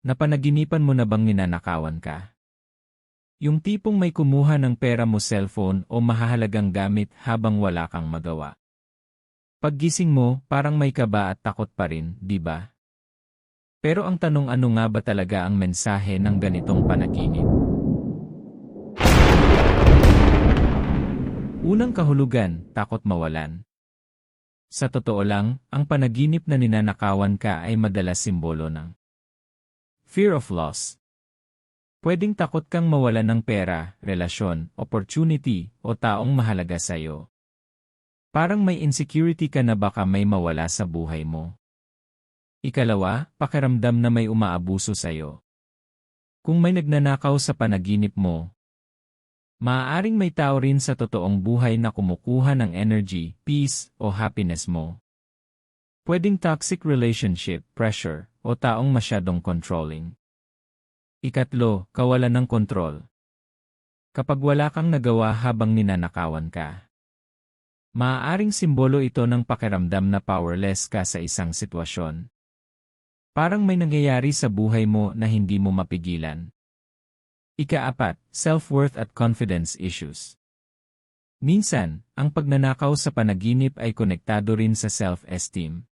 Napanaginipan mo na bang ninanakawan ka? Yung tipong may kumuha ng pera mo, cellphone o mahahalagang gamit habang wala kang magawa. Paggising mo, parang may kaba at takot pa rin, di ba? Pero ang tanong, ano nga ba talaga ang mensahe ng ganitong panaginip? Unang kahulugan, takot mawalan. Sa totoo lang, ang panaginip na ninanakawan ka ay madalas simbolo ng fear of loss. Pwedeng takot kang mawalan ng pera, relasyon, opportunity, o taong mahalaga sa'yo. Parang may insecurity ka na baka may mawala sa buhay mo. Ikalawa, pakiramdam na may umaabuso sa'yo. Kung may nagnanakaw sa panaginip mo, maaaring may tao rin sa totoong buhay na kumukuha ng energy, peace, o happiness mo. Pwedeng toxic relationship, pressure, o taong masyadong controlling. Ikatlo, kawalan ng kontrol. Kapag wala kang nagawa habang ninanakawan ka, maaaring simbolo ito ng pakiramdam na powerless ka sa isang sitwasyon. Parang may nangyayari sa buhay mo na hindi mo mapigilan. Ika-apat, self-worth at confidence issues. Minsan, ang pagnanakaw sa panaginip ay konektado rin sa self-esteem.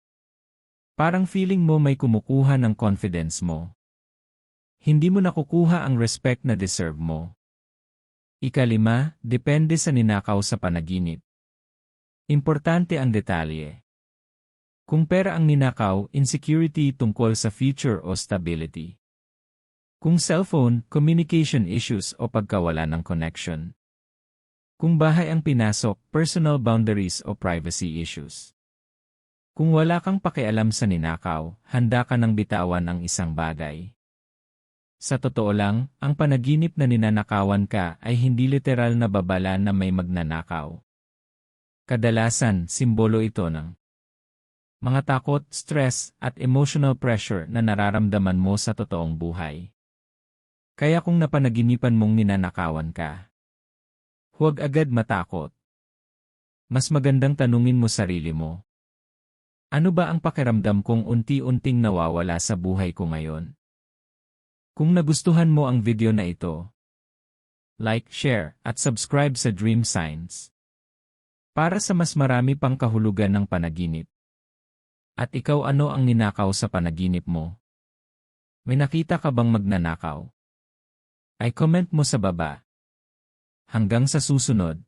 Parang feeling mo may kumukuha ng confidence mo. Hindi mo nakukuha ang respect na deserve mo. Ikalima, depende sa ninakaw sa panaginip. Importante ang detalye. Kung pera ang ninakaw, insecurity tungkol sa future o stability. Kung cellphone, communication issues o pagkawala ng connection. Kung bahay ang pinasok, personal boundaries o privacy issues. Kung wala kang pakialam sa ninakaw, handa ka nang bitawan ang isang bagay. Sa totoo lang, ang panaginip na ninanakawan ka ay hindi literal na babala na may magnanakaw. Kadalasan, simbolo ito ng mga takot, stress, at emotional pressure na nararamdaman mo sa totoong buhay. Kaya kung napanaginipan mong ninanakawan ka, huwag agad matakot. Mas magandang tanungin mo sarili mo. Ano ba ang pakiramdam kung unti-unting nawawala sa buhay ko ngayon? Kung nagustuhan mo ang video na ito, like, share, at subscribe sa Dream Signs. Para sa mas marami pang kahulugan ng panaginip. At ikaw, ano ang ninakaw sa panaginip mo? May nakita ka bang magnanakaw? Ay comment mo sa baba. Hanggang sa susunod.